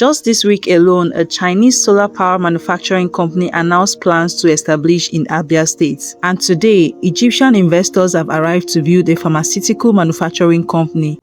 Just this week alone, a Chinese solar power manufacturing company announced plans to establish in Abia State. And today, Egyptian investors have arrived to view the pharmaceutical manufacturing company.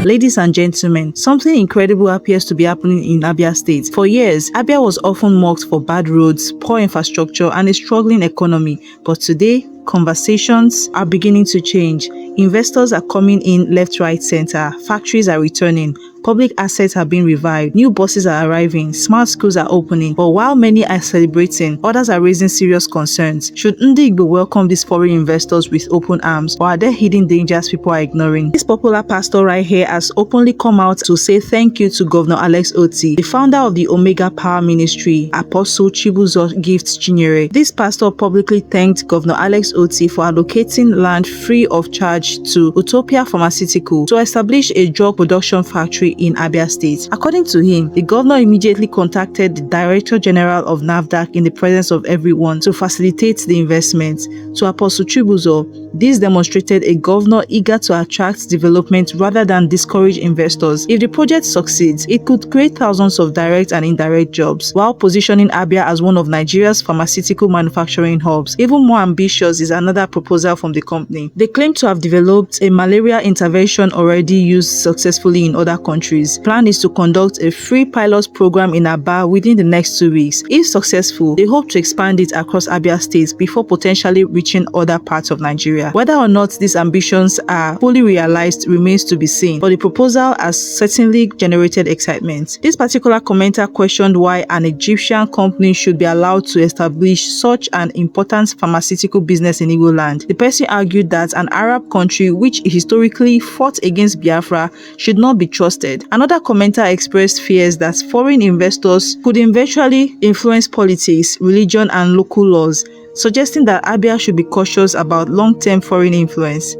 Ladies and gentlemen, something incredible appears to be happening in Abia State. For years, Abia was often mocked for bad roads, poor infrastructure, and a struggling economy. But today, conversations are beginning to change. Investors are coming in left, right, center. Factories are returning. Public assets are being revived. New buses are arriving. Smart schools are opening. But while many are celebrating, others are raising serious concerns. Should Igbo welcome these foreign investors with open arms, or are there hidden dangers people are ignoring? This popular pastor right here has openly come out to say thank you to Governor Alex Otti, the founder of the Omega Power Ministry, Apostle Chibuzor Gifts Chinyere. This pastor publicly thanked Governor Alex Otti for allocating land free of charge to Utopia Pharmaceutical to establish a drug production factory in Abia State. According to him, the governor immediately contacted the Director General of NAFDAC in the presence of everyone to facilitate the investment. To Apostle Chibuzor, this demonstrated a governor eager to attract development rather than discourage investors. If the project succeeds, it could create thousands of direct and indirect jobs, while positioning Abia as one of Nigeria's pharmaceutical manufacturing hubs. Even more ambitious is another proposal from the company. They claim to have developed a malaria intervention already used successfully in other countries. Plan is to conduct a free pilot program in Aba within the next 2 weeks. If successful, they hope to expand it across Abia State before potentially reaching other parts of Nigeria. Whether or not these ambitions are fully realized remains to be seen, but the proposal has certainly generated excitement. This particular commenter questioned why an Egyptian company should be allowed to establish such an important pharmaceutical business in Igbo land. The person argued that an Arab country which historically fought against Biafra should not be trusted. Another commenter expressed fears that foreign investors could eventually influence politics, religion, and local laws, suggesting that Abia should be cautious about long-term foreign influence.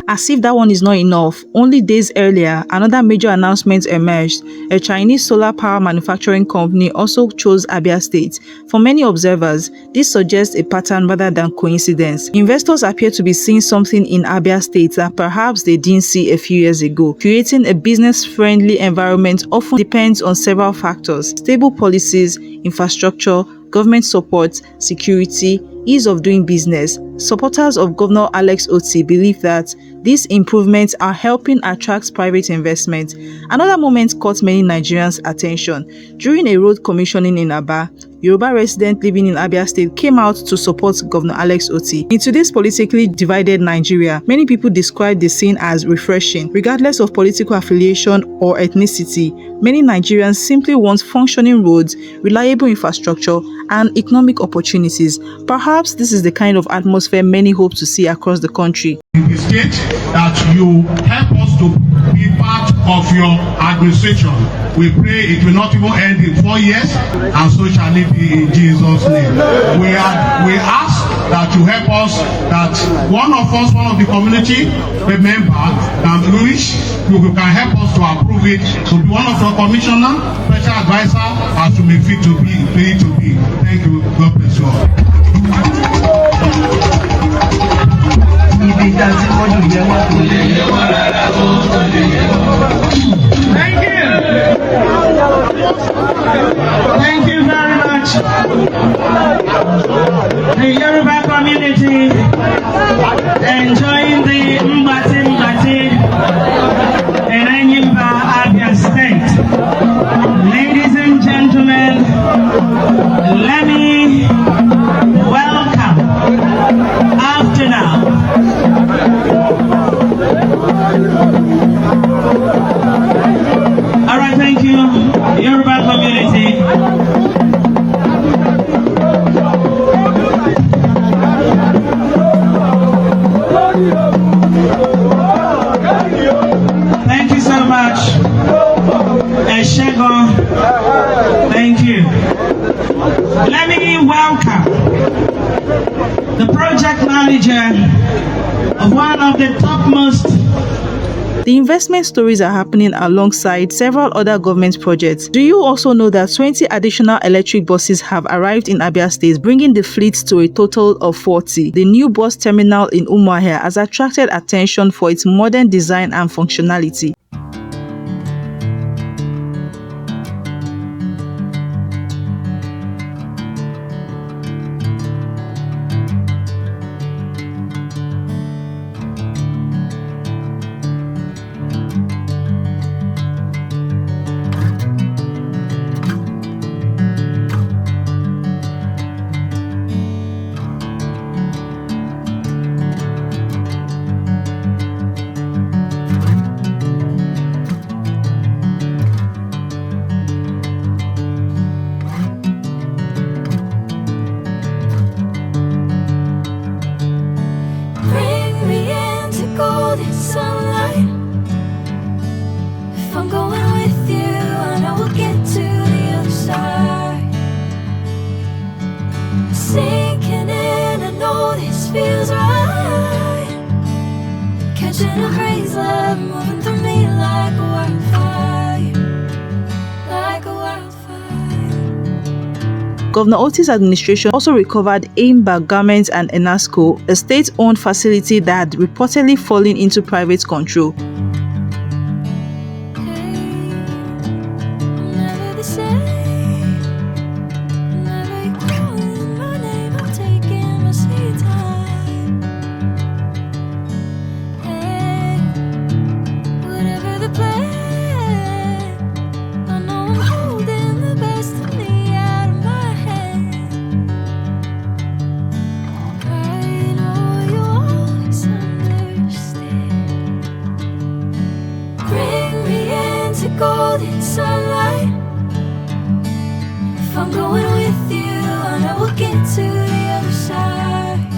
As if that one is not enough, only days earlier, another major announcement emerged. A Chinese solar power manufacturing company also chose Abia State. For many observers, this suggests a pattern rather than coincidence. Investors appear to be seeing something in Abia State that perhaps they didn't see a few years ago. Creating a business-friendly environment often depends on several factors: stable policies, infrastructure, government support, security, ease of doing business. Supporters of Governor Alex Otti believe that these improvements are helping attract private investment. Another moment caught many Nigerians' attention. During a road commissioning in Aba, Yoruba resident living in Abia State came out to support Governor Alex Otti. In today's politically divided Nigeria, many people describe the scene as refreshing. Regardless of political affiliation or ethnicity, many Nigerians simply want functioning roads, reliable infrastructure, and economic opportunities. Perhaps this is the kind of atmosphere many hope to see across the country. in the state, that you help us to be part of your administration. We pray it will not even end in 4 years, and so shall it be in Jesus' name. We ask that you help us, that one of the community, a member, which you can help us to approve it, to be one of your commissioner, special advisor, as you may fit to be. Thank you. God bless you all. Thank you. Thank you very much. The Yoruba community enjoying the Mbati in Enyimba, Abia State. Ladies and gentlemen, let me welcome after now. All right, thank you, Yoruba community. Thank you so much, Eshegon. Thank you. Let me welcome the project manager of one of the topmost. The investment stories are happening alongside several other government projects. Do you also know that 20 additional electric buses have arrived in Abia State, bringing the fleet to a total of 40? The new bus terminal in Umuahia has attracted attention for its modern design and functionality. Governor Otti's administration also recovered Enyimba Garment and Enasco, a state-owned facility that had reportedly fallen into private control. golden sunlight. If I'm going with you, I know we'll get to the other side.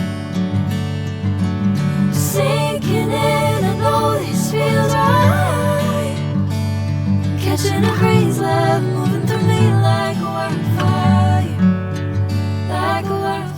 Sinking in, I know this feels right. Catching a breeze, love moving through me like a wildfire, like a wildfire.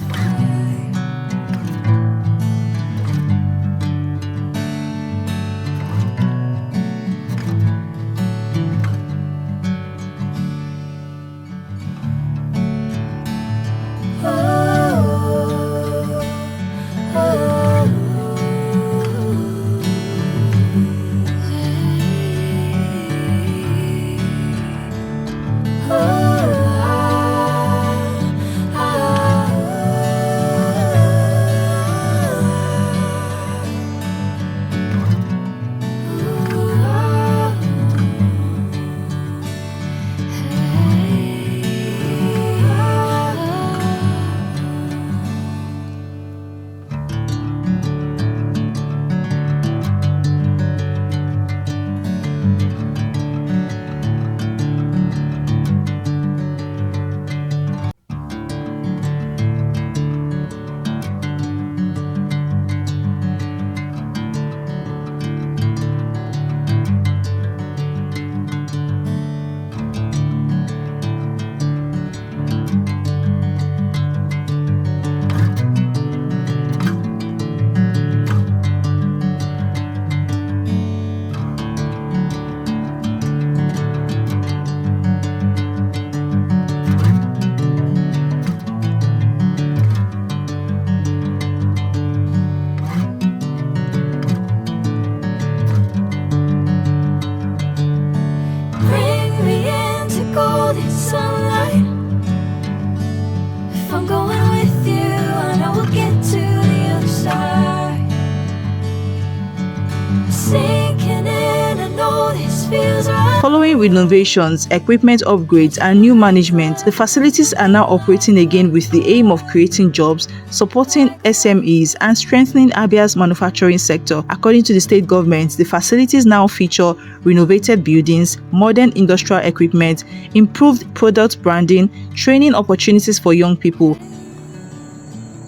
Following renovations, equipment upgrades, and new management, the facilities are now operating again with the aim of creating jobs, supporting SMEs, and strengthening Abia's manufacturing sector. According to the state government, the facilities now feature renovated buildings, modern industrial equipment, improved product branding, training opportunities for young people.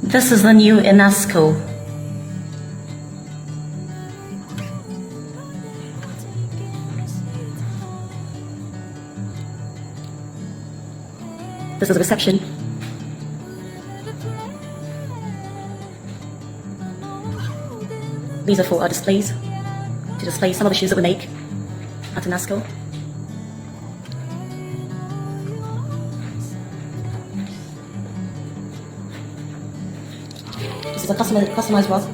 This is the new Enasco. This is the reception. These are for our displays, to display some of the shoes that we make at Enasco. This is a customized rug.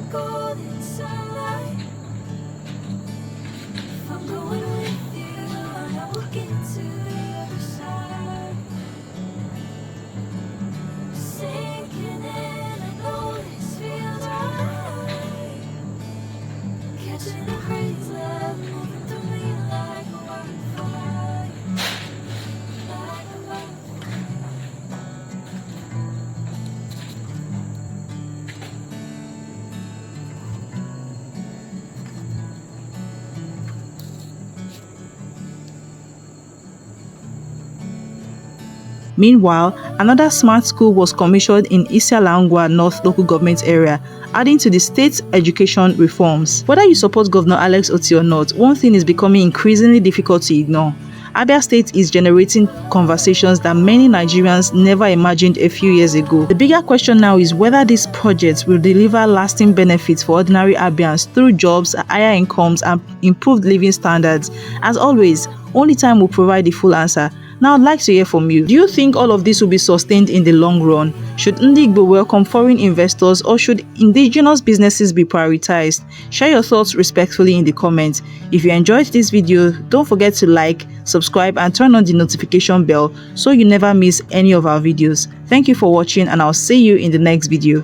Meanwhile, another smart school was commissioned in Isialangwa North local government area, adding to the state's education reforms. Whether you support Governor Alex Otti or not, one thing is becoming increasingly difficult to ignore. Abia State is generating conversations that many Nigerians never imagined a few years ago. The bigger question now is whether these projects will deliver lasting benefits for ordinary Abians through jobs, higher incomes, and improved living standards. As always, only time will provide the full answer. Now I'd like to hear from you. Do you think all of this will be sustained in the long run? Should Igbo welcome foreign investors, or should indigenous businesses be prioritized? Share your thoughts respectfully in the comments. If you enjoyed this video, don't forget to like, subscribe, and turn on the notification bell so you never miss any of our videos. Thank you for watching, and I'll see you in the next video.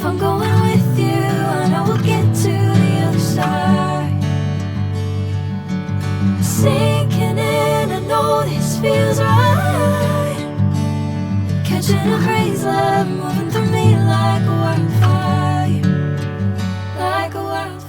I'm going with you, I know we'll get to the other side. Sinking in, I know this feels right. Catching a crazy love, moving through me like a wildfire, like a wildfire.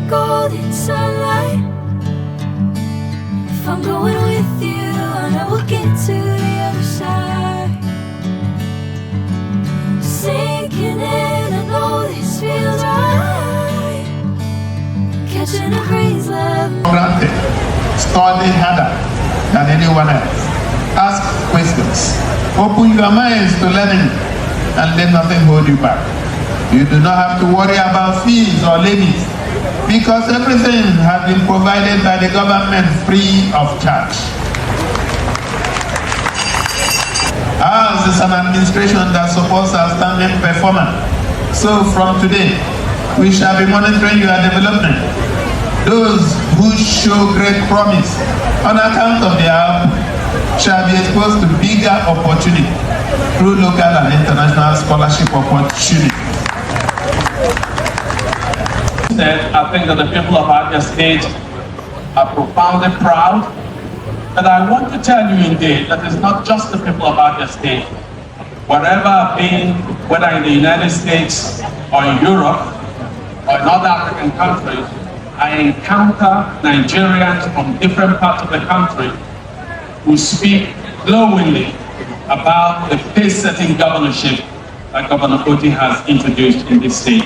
Golden sunlight. If I'm going with you, I know we'll get to the other side. Sinking in, I know this feels right. Catching a crazy love. Granted, study harder than anyone else. Ask questions. Open your minds to learning and let nothing hold you back. You do not have to worry about fees or levies, because everything has been provided by the government free of charge. Ours is an administration that supports outstanding performance. So from today, we shall be monitoring your development. Those who show great promise on account of their output shall be exposed to bigger opportunity through local and international scholarship opportunity. I think that the people of Abia State are profoundly proud. And I want to tell you indeed that it's not just the people of Abia State. Wherever I've been, whether in the United States or in Europe or in other African countries, I encounter Nigerians from different parts of the country who speak glowingly about the pace-setting governorship that Governor Otti has introduced in this state.